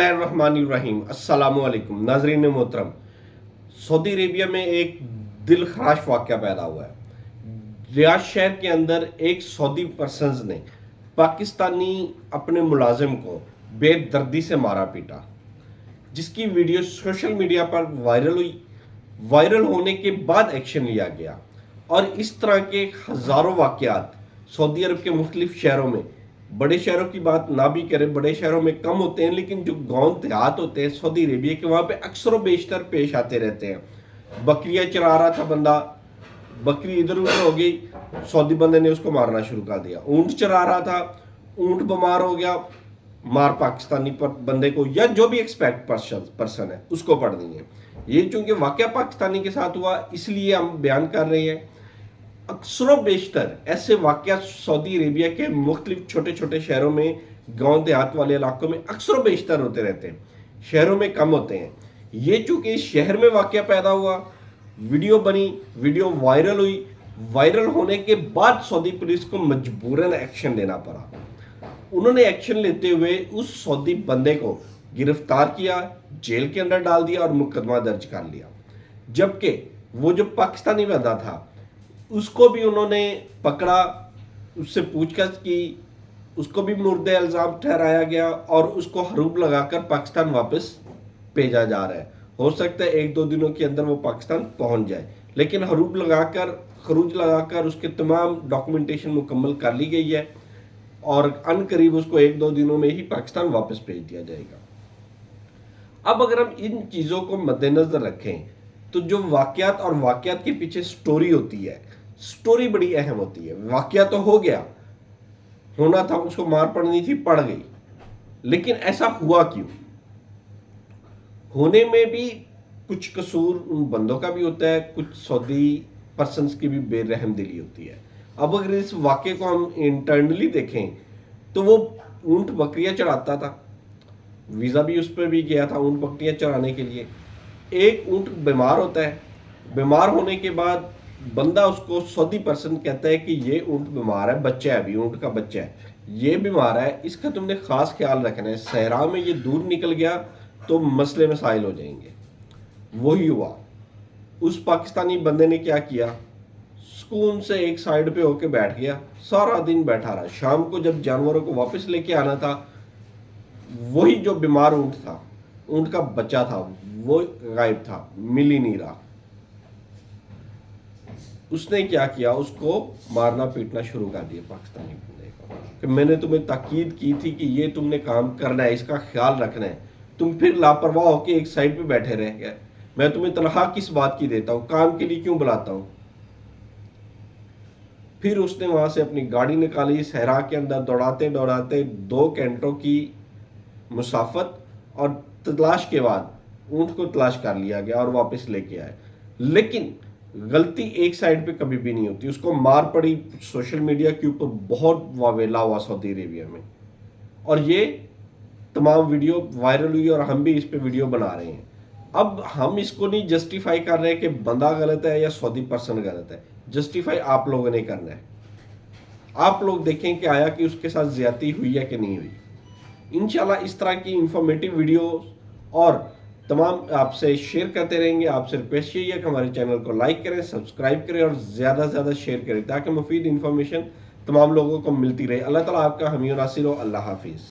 الرحمن الرحیم، السلام علیکم ناظرین محترم۔ سعودی عربیہ میں ایک دل خراش واقعہ پیدا ہوا ہے۔ ریاض شہر کے اندر ایک سعودی پرسنز نے پاکستانی اپنے ملازم کو بے دردی سے مارا پیٹا، جس کی ویڈیو سوشل میڈیا پر وائرل ہوئی۔ وائرل ہونے کے بعد ایکشن لیا گیا اور اس طرح کے ہزاروں واقعات سعودی عرب کے مختلف شہروں میں، بڑے شہروں کی بات نہ بھی کریں، بڑے شہروں میں کم ہوتے ہیں، لیکن جو گاؤں دیہات ہوتے ہیں سعودی عربیہ کے، وہاں پہ اکثر و بیشتر پیش آتے رہتے ہیں۔ بکریاں چرا رہا تھا بندہ، بکری ادھر ادھر ہو گئی، سعودی بندے نے اس کو مارنا شروع کر دیا۔ اونٹ چرا رہا تھا، اونٹ بیمار ہو گیا، مار پاکستانی بندے کو یا جو بھی ایکسپیکٹ پرسن ہے اس کو پڑ دی ہے۔ یہ چونکہ واقعہ پاکستانی کے ساتھ ہوا اس لیے ہم بیان کر رہے ہیں۔ اکثر و بیشتر ایسے واقعات سعودی عربیہ کے مختلف چھوٹے چھوٹے شہروں میں، گاؤں دیہات والے علاقوں میں اکثر و بیشتر ہوتے رہتے ہیں، شہروں میں کم ہوتے ہیں۔ یہ چونکہ اس شہر میں واقعہ پیدا ہوا، ویڈیو بنی، ویڈیو وائرل ہوئی، وائرل ہونے کے بعد سعودی پولیس کو مجبوراً ایکشن لینا پڑا۔ انہوں نے ایکشن لیتے ہوئے اس سعودی بندے کو گرفتار کیا، جیل کے اندر ڈال دیا اور مقدمہ درج کر لیا۔ جبکہ وہ جو پاکستانی بندہ تھا اس کو بھی انہوں نے پکڑا، اس سے پوچھ گچھ کی، اس کو بھی مورد الزام ٹھہرایا گیا اور اس کو حروب لگا کر پاکستان واپس بھیجا جا رہا ہے۔ ہو سکتا ہے ایک دو دنوں کے اندر وہ پاکستان پہنچ جائے، لیکن حروب لگا کر، خروج لگا کر اس کے تمام ڈاکومنٹیشن مکمل کر لی گئی ہے اور ان قریب اس کو ایک دو دنوں میں ہی پاکستان واپس بھیج دیا جائے گا۔ اب اگر ہم ان چیزوں کو مد نظر رکھیں تو جو واقعات اور واقعات کے پیچھے سٹوری ہوتی ہے، سٹوری بڑی اہم ہوتی ہے۔ واقعہ تو ہو گیا، ہونا تھا، اس کو مار پڑنی تھی، پڑ گئی، لیکن ایسا ہوا کیوں؟ ہونے میں بھی کچھ قصور ان بندوں کا بھی ہوتا ہے، کچھ سعودی پرسنز کی بھی بے رحم دلی ہوتی ہے۔ اب اگر اس واقعے کو ہم انٹرنلی دیکھیں تو وہ اونٹ بکریاں چڑھاتا تھا، ویزا بھی اس پہ بھی گیا تھا اونٹ بکریاں چرانے کے لیے۔ ایک اونٹ بیمار ہوتا ہے، بیمار ہونے کے بعد بندہ اس کو سعودی پرسن کہتا ہے کہ یہ اونٹ بیمار ہے، بچہ ہے، ابھی اونٹ کا بچہ ہے، یہ بیمار ہے، اس کا تم نے خاص خیال رکھنا ہے، صحرا میں یہ دور نکل گیا تو مسئلے مسائل ہو جائیں گے۔ وہی ہوا۔ اس پاکستانی بندے نے کیا کیا، سکون سے ایک سائیڈ پہ ہو کے بیٹھ گیا، سارا دن بیٹھا رہا۔ شام کو جب جانوروں کو واپس لے کے آنا تھا، وہی جو بیمار اونٹ تھا، اونٹ کا بچہ تھا، وہ غائب تھا، مل ہی نہیں رہا۔ اس نے کیا کیا، اس کو مارنا پیٹنا شروع کر دیا پاکستانی بندے کو کہ میں نے تمہیں تاکید کی تھی کہ یہ تم نے کام کرنا ہے، اس کا خیال رکھنا ہے، تم پھر لاپرواہ ہو کے ایک سائڈ پہ بیٹھے رہ گئے۔ میں تمہیں تنخواہ کس بات کی دیتا ہوں، کام کے لیے کیوں بلاتا ہوں؟ پھر اس نے وہاں سے اپنی گاڑی نکالی، صحرا کے اندر دوڑاتے دوڑاتے 2 گھنٹوں کی مسافت اور تلاش کے بعد اونٹ کو تلاش کر لیا گیا اور واپس لے کے آئے۔ لیکن غلطی ایک سائڈ پہ کبھی بھی نہیں ہوتی، اس کو مار پڑی، سوشل میڈیا کے اوپر بہت واویلا ہوا سعودی عربیہ میں، اور یہ تمام ویڈیو وائرل ہوئی اور ہم بھی اس پہ ویڈیو بنا رہے ہیں۔ اب ہم اس کو نہیں جسٹیفائی کر رہے کہ بندہ غلط ہے یا سعودی پرسن غلط ہے، جسٹیفائی آپ لوگوں نے کرنا ہے۔ آپ لوگ دیکھیں کہ آیا کہ اس کے ساتھ زیادتی ہوئی ہے کہ نہیں ہوئی۔ انشاءاللہ اس طرح کی انفارمیٹیو ویڈیوز اور تمام آپ سے شیئر کرتے رہیں گے۔ آپ سے ریکویسٹ یہی ہے کہ ہمارے چینل کو لائک کریں، سبسکرائب کریں اور زیادہ سے زیادہ شیئر کریں تاکہ مفید انفارمیشن تمام لوگوں کو ملتی رہے۔ اللہ تعالیٰ آپ کا حامی و ناصر ہو۔ اللہ حافظ۔